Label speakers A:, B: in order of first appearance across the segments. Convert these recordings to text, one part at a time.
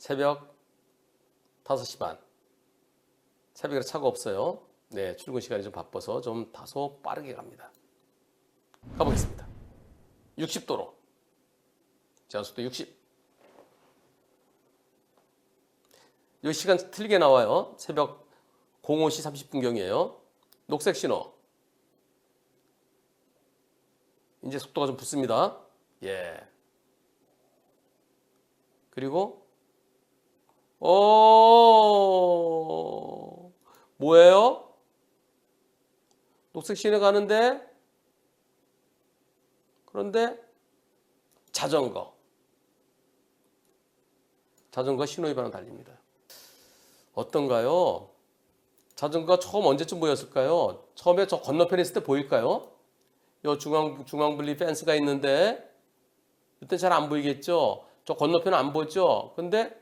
A: 새벽 5시 반. 새벽에 차가 없어요. 네, 출근 시간이 좀 바빠서 좀 다소 빠르게 갑니다. 가보겠습니다. 60도로. 제한속도 60. 여기 시간 틀리게 나와요. 새벽 05시 30분경이에요. 녹색 신호. 이제 속도가 좀 붙습니다. 예. 그리고 뭐예요? 녹색 신호 가는데 그런데 자전거 신호위반으로 달립니다. 어떤가요? 자전거가 처음 언제쯤 보였을까요? 처음에 저 건너편에 있을 때 보일까요? 요 중앙분리 펜스가 있는데 이때 잘 안 보이겠죠? 저 건너편은 안 보죠? 근데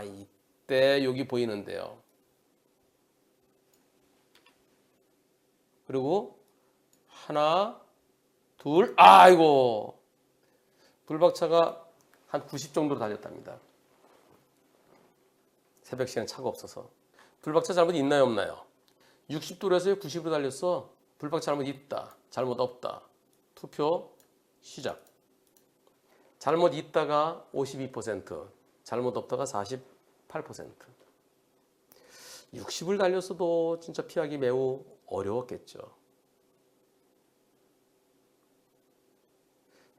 A: 이때 여기 보이는데요. 그리고 하나, 둘, 아이고 불박차가 한 90 정도로 달렸답니다. 새벽 시간 차가 없어서. 불박차 잘못 있나요, 없나요? 60도에서 90으로 달렸어. 불박차 잘못 있다, 잘못 없다. 투표 시작. 잘못 있다가 52%, 잘못 없다가 48%. 60을 달렸어도 진짜 피하기 매우 어려웠겠죠.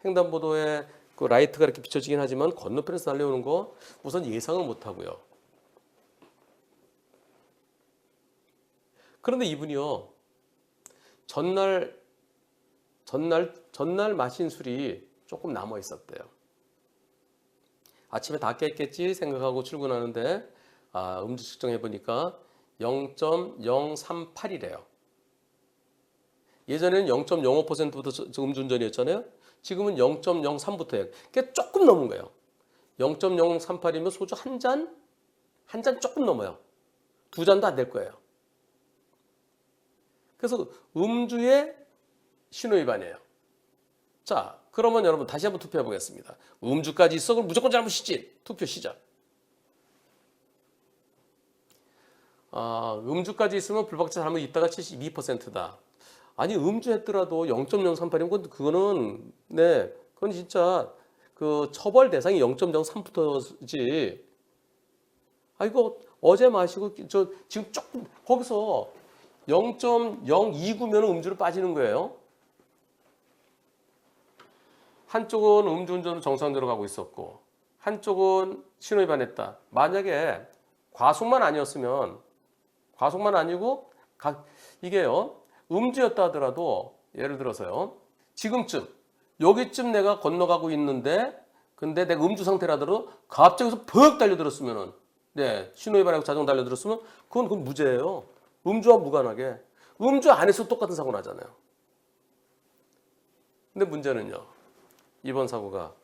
A: 횡단보도에 그 라이트가 이렇게 비춰지긴 하지만 건너편에서 달려오는 거 우선 예상을 못 하고요. 그런데 이분이요, 전날 마신 술이 조금 남아 있었대요. 아침에 다 깼겠지 생각하고 출근하는데 음주 측정해 보니까 0.038이래요. 예전에는 0.05%부터 음주운전이었잖아요. 지금은 0.03부터예요. 그게 조금 넘은 거예요. 0.038이면 소주 한 잔 조금 넘어요. 2잔도 안 될 거예요. 그래서 음주의 신호위반이에요. 자, 그러면 여러분 다시 한번 투표해 보겠습니다. 음주까지 있어? 그럼 무조건 잘못이지. 투표 시작. 음주까지 있으면 불박차 잘못 있다가 72%다. 아니, 음주했더라도 0.038이면 그거는 그건 진짜 그 처벌 대상이 0.03부터지. 이거 어제 마시고 지금 조금 거기서 0.029면 음주로 빠지는 거예요. 한쪽은 음주운전으로 정상대로 가고 있었고 한쪽은 신호위반했다. 만약에 과속만 아니었으면, 과속만 아니고 이게요, 음주였다 하더라도 예를 들어서요, 지금쯤 여기쯤 내가 건너가고 있는데 근데 내가 음주 상태라더라도 갑자기 퍽 달려들었으면은, 신호위반하고 자전거 달려들었으면 그건 무죄예요. 음주와 무관하게. 음주 안 해서 똑같은 사고 나잖아요. 근데 문제는요, 이번 사고가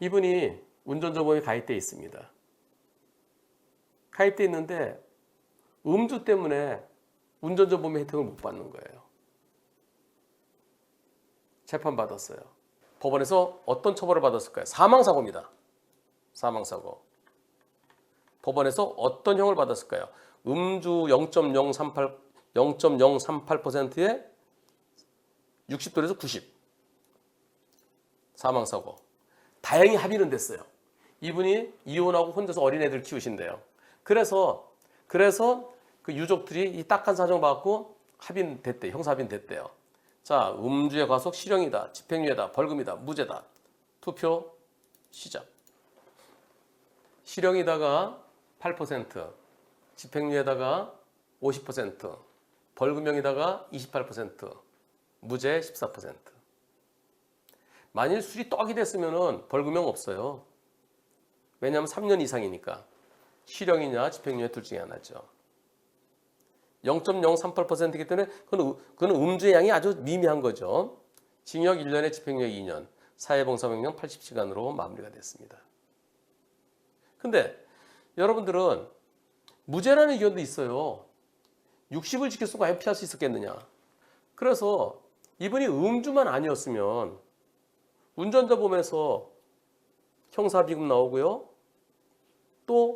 A: 이분이 운전자 보험에 가입돼 있습니다. 가입돼 있는데 음주 때문에 운전자 보험 혜택을 못 받는 거예요. 재판받았어요. 법원에서 어떤 처벌을 받았을까요? 사망사고입니다. 사망사고. 법원에서 어떤 형을 받았을까요? 음주 0.038%에 60도에서 90. 사망사고. 다행히 합의는 됐어요. 이분이 이혼하고 혼자서 어린애들 키우신대요. 그래서 그 유족들이 이 딱한 사정 받고 합의는 됐대요. 형사합의는 됐대요. 자, 음주의 과속 실형이다, 집행유예다, 벌금이다, 무죄다. 투표 시작. 실형이다가 8%, 집행유예다가 50%, 벌금형이다가 28%, 무죄 14%. 만일 술이 떡이 됐으면 벌금형 없어요. 왜냐하면 3년 이상이니까. 실형이냐 집행유예 둘 중에 하나죠. 0.038%이기 때문에 그건 음주의 양이 아주 미미한 거죠. 징역 1년에 집행유예 2년, 사회봉사명령 80시간으로 마무리가 됐습니다. 근데 여러분들은 무죄라는 의견도 있어요. 60을 지켰으면 과연 피할 수 있었겠느냐. 그래서 이분이 음주만 아니었으면 운전자 보험에서 형사비금 나오고요. 또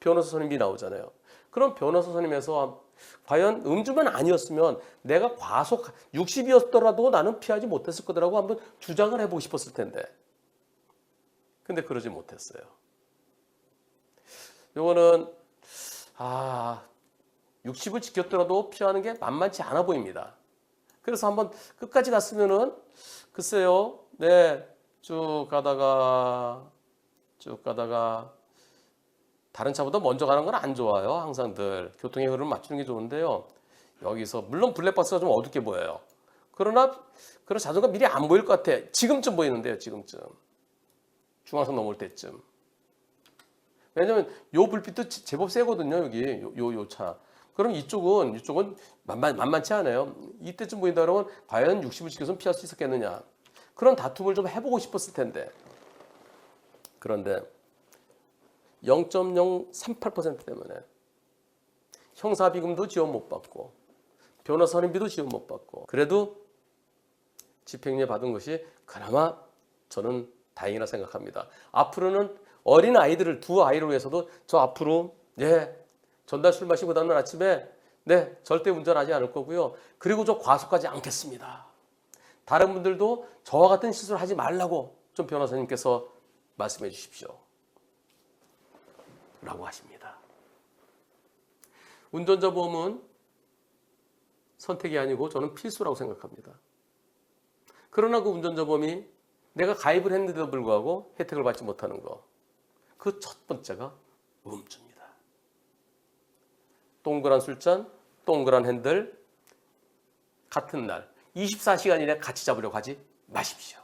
A: 변호사 선임비 나오잖아요. 그럼 변호사 선임에서 과연 음주만 아니었으면 내가 과속 60이었더라도 나는 피하지 못했을 거라고 한번 주장을 해보고 싶었을 텐데. 근데 그러지 못했어요. 요거는 60을 지켰더라도 피하는 게 만만치 않아 보입니다. 그래서 한번 끝까지 갔으면은 글쎄요. 네. 쭉 가다가 다른 차보다 먼저 가는 건 안 좋아요. 항상 늘 교통의 흐름을 맞추는 게 좋은데요. 여기서 물론 블랙박스가 좀 어둡게 보여요. 그러나 그런 자전거 미리 안 보일 것 같아. 지금쯤 보이는데요. 지금쯤. 중앙선 넘을 때쯤. 왜냐면 요 불빛도 제법 세거든요. 여기 요 차. 그럼 이쪽은 만만치 않아요. 이때쯤 보인다 그러면 과연 60을 지켜서 피할 수 있었겠느냐. 그런 다툼을 좀 해보고 싶었을 텐데. 그런데 0.038% 때문에 형사비금도 지원 못 받고 변호사 선임비도 지원 못 받고 그래도 집행유예 받은 것이 그나마 저는 다행이라 생각합니다. 앞으로는 어린 아이들을 두 아이를 위해서도 저 앞으로 전날 술 마시고 다음날 아침에 절대 운전하지 않을 거고요. 그리고 저 과속하지 않겠습니다. 다른 분들도 저와 같은 실수를 하지 말라고 좀 변호사님께서 말씀해 주십시오. 라고 하십니다. 운전자 보험은 선택이 아니고 저는 필수라고 생각합니다. 그러나 그 운전자 보험이 내가 가입을 했는데도 불구하고 혜택을 받지 못하는 거. 그 첫 번째가 음주입니다. 동그란 술잔, 동그란 핸들, 같은 날 24시간 이내 같이 잡으려고 하지 마십시오.